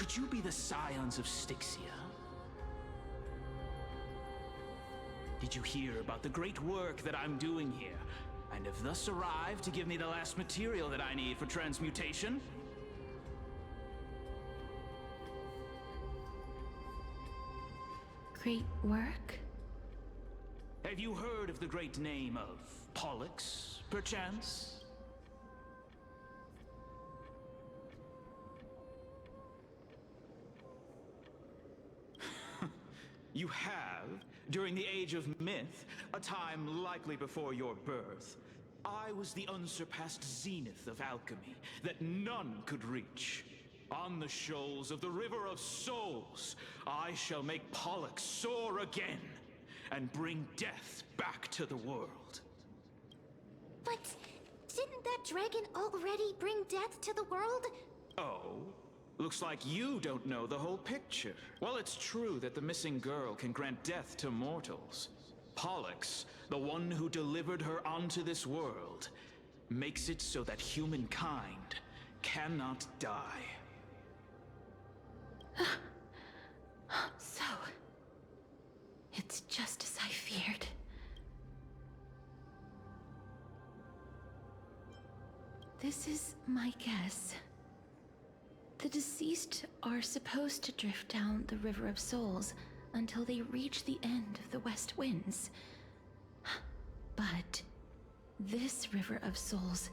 Could you be the scions of Styxia? Did you hear about the great work that I'm doing here, and have thus arrived to give me the last material that I need for transmutation? Great work? Have you heard of the great name of Pollux, perchance? You have, during the age of myth, a time likely before your birth. I was the unsurpassed zenith of alchemy that none could reach. On the shoals of the River of Souls, I shall make Pollux soar again and bring death back to the world. But didn't that dragon already bring death to the world? Oh? Looks like you don't know the whole picture. Well, it's true that the missing girl can grant death to mortals. Pollux, the one who delivered her onto this world, makes it so that humankind cannot die. So, it's just as I feared. This is my guess. The deceased are supposed to drift down the River of Souls until they reach the end of the West Winds. But this River of Souls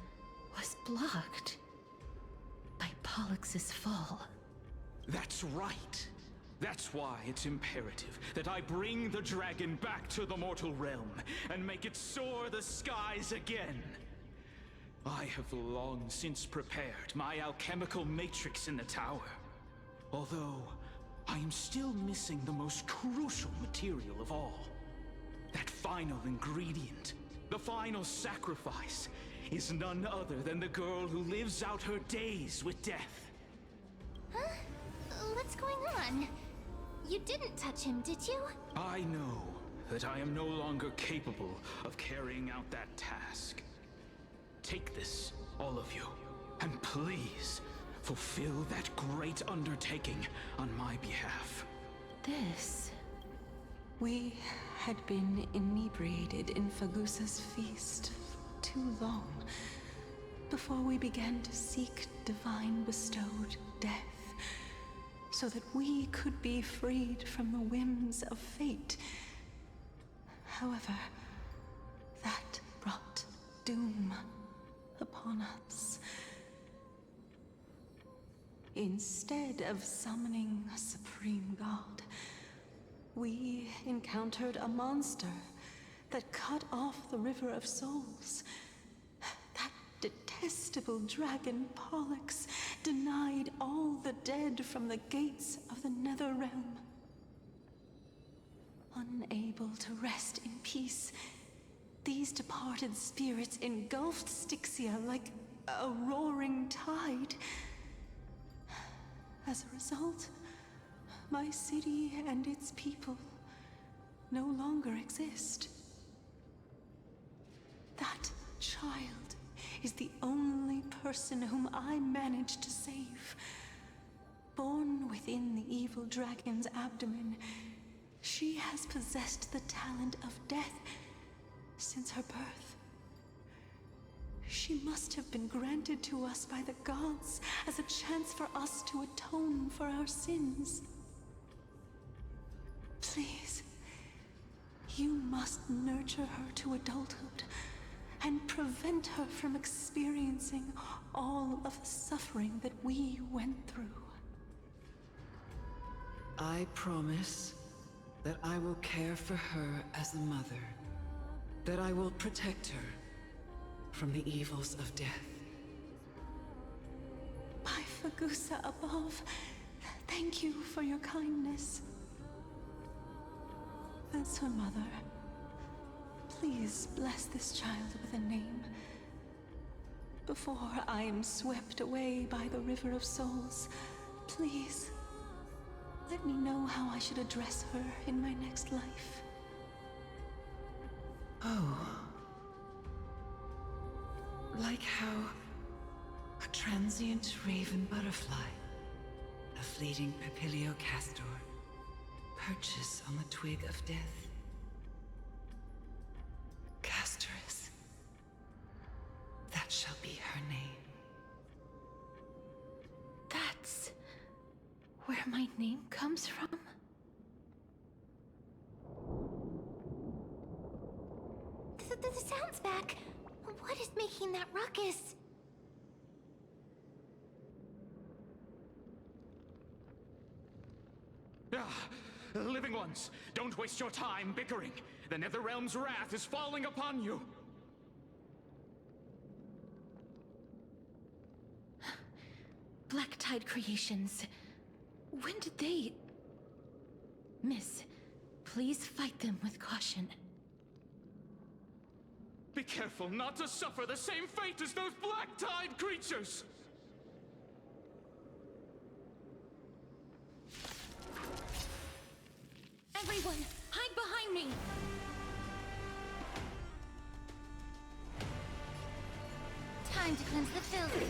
was blocked by Pollux's fall. That's right. That's why it's imperative that I bring the dragon back to the mortal realm and make it soar the skies again. I have long since prepared my alchemical matrix in the tower. Although, I am still missing the most crucial material of all. That final ingredient, the final sacrifice, is none other than the girl who lives out her days with death. Huh? What's going on? You didn't touch him, did you? I know that I am no longer capable of carrying out that task. Take this, all of you, and please fulfill that great undertaking on my behalf. This... We had been inebriated in Fagusa's feast for too long before we began to seek divine bestowed death, so that we could be freed from the whims of fate. However, that brought doom upon us. Instead of summoning a supreme god, we encountered a monster that cut off the River of Souls. That detestable dragon Pollux denied all the dead from the gates of the Nether Realm. Unable to rest in peace, these departed spirits engulfed Styxia like a roaring tide. As a result, my city and its people no longer exist. That child is the only person whom I managed to save. Born within the evil dragon's abdomen, she has possessed the talent of death since her birth. She must have been granted to us by the gods as a chance for us to atone for our sins. Please, you must nurture her to adulthood and prevent her from experiencing all of the suffering that we went through. I promise that I will care for her as a mother, that I will protect her from the evils of death. By Fagusa above, thank you for your kindness. As her mother, please bless this child with a name before I am swept away by the River of Souls. Please, let me know how I should address her in my next life. Oh. Like how a transient raven butterfly a fleeting Papilio Castor, perches on the twig of death. Castorice. That shall be her name. That's where my name comes from? The sound's back. What is making that ruckus? Living ones, don't waste your time bickering. The Netherrealm's wrath is falling upon you. Black Tide Creations. When did they... Miss, please fight them with caution. Be careful not to suffer the same fate as those Black Tide creatures! Everyone, hide behind me! Time to cleanse the filth.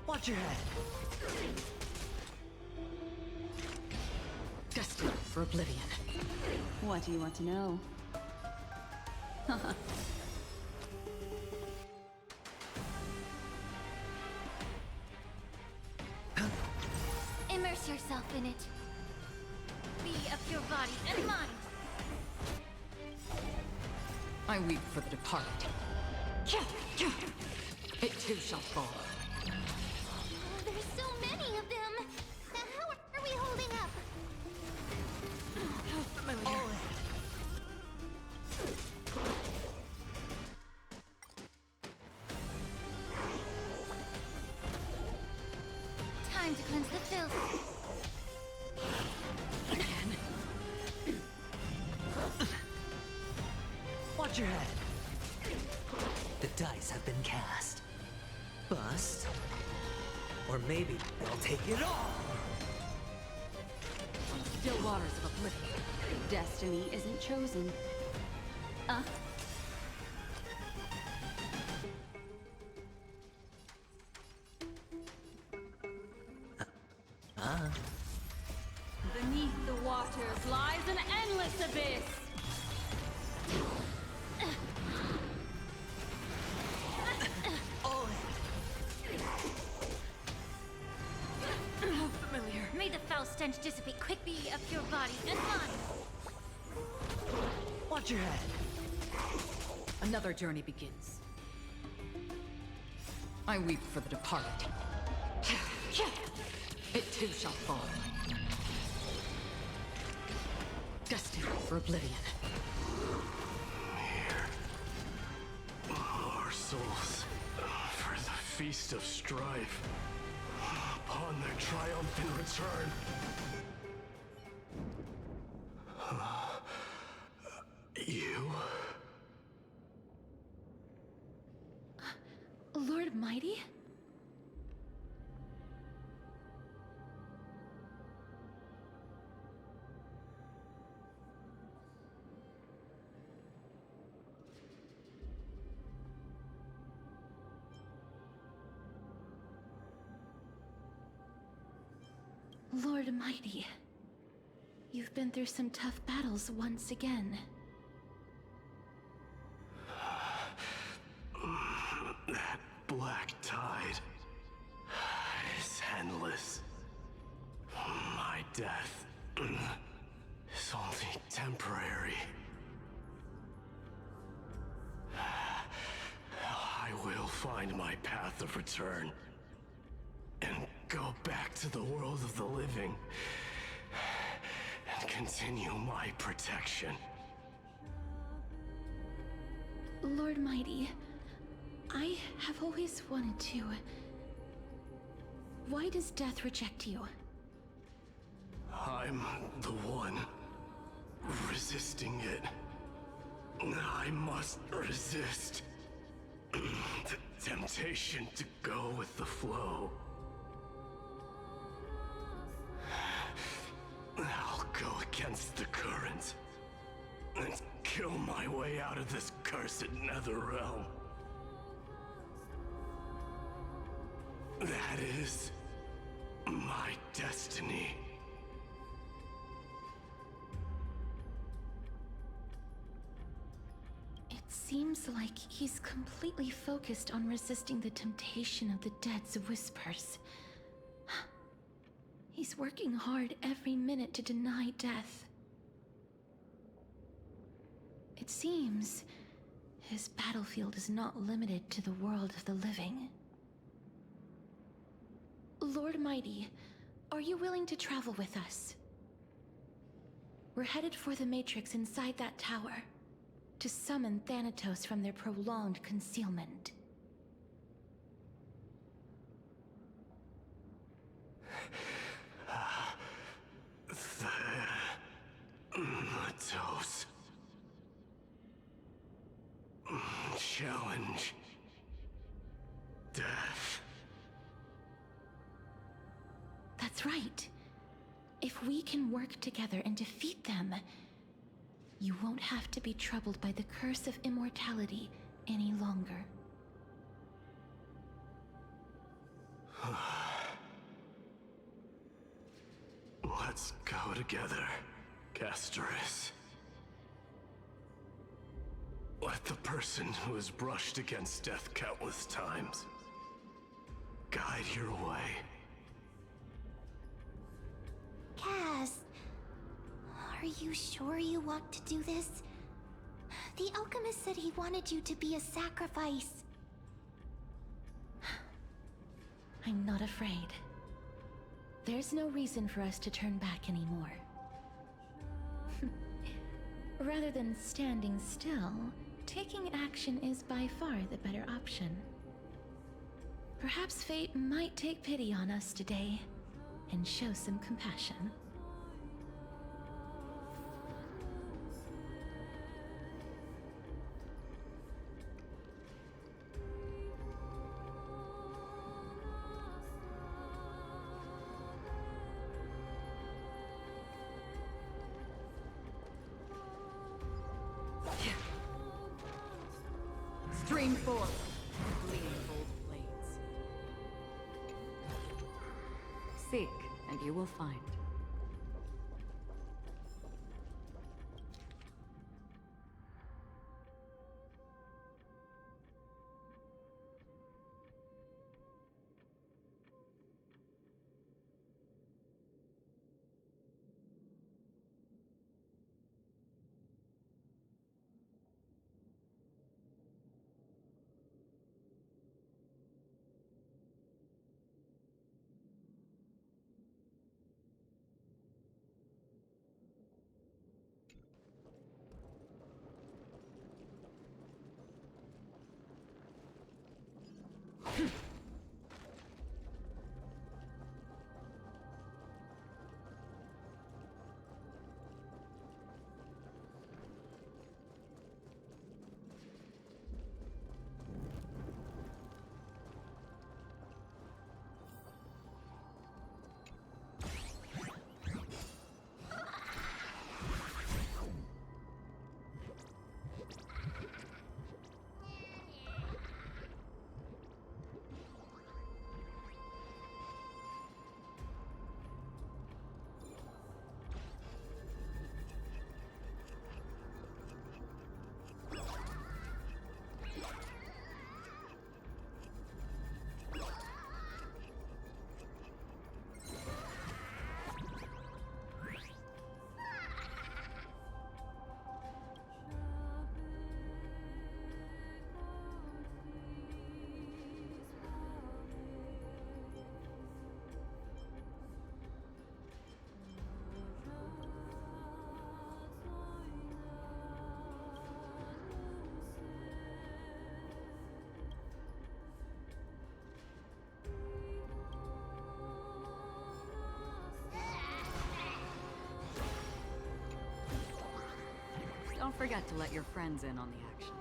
Watch your head. Destined for oblivion. What do you want to know? Immerse yourself in it. Be of your body and mind. I weep for the departed. It too shall fall. There's so many of them. How are we holding up? How familiar. Time to cleanse the filth. Watch your head. The dice have been cast. Bust. Or maybe they'll take it all. Still waters of oblivion. Destiny isn't chosen. Beneath the waters lies an endless abyss. May the foul stench dissipate quickly of your body and mind. Watch your head. Another journey begins. I weep for the departed. It too shall fall. Destined for oblivion. Our souls for the feast of strife upon their triumphant return. You? Lord Mighty? Lord Mighty, you've been through some tough battles once again. That black tide is endless. My death is only temporary. I will find my path of return and go back to the world of the living and continue my protection. Lord Mighty, I have always wanted to. Why does death reject you? I'm the one resisting it. I must resist the temptation to go with the flow. I'll go against the current and kill my way out of this cursed nether realm. That is my destiny. It seems like he's completely focused on resisting the temptation of the dead's whispers. He's working hard every minute to deny death. It seems his battlefield is not limited to the world of the living. Lord Mighty, are you willing to travel with us? We're headed for the Matrix inside that tower, to summon Thanatos from their prolonged concealment. Thanatos. Challenge. Death. That's right. If we can work together and defeat them, you won't have to be troubled by the curse of immortality any longer. Let's go together, Castorice. Let the person who has brushed against death countless times guide your way. Cass, are you sure you want to do this? The alchemist said he wanted you to be a sacrifice. I'm not afraid. There's no reason for us to turn back anymore. Rather than standing still, taking action is by far the better option. Perhaps fate might take pity on us today and show some compassion. Stream forth, gleaming gold blades. Seek, and you will find. Don't forget to let your friends in on the action.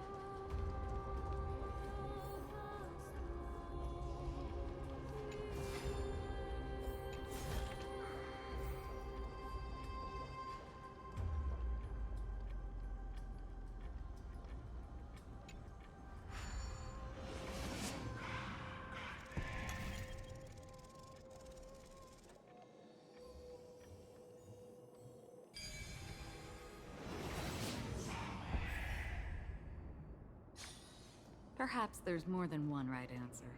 Perhaps there's more than one right answer.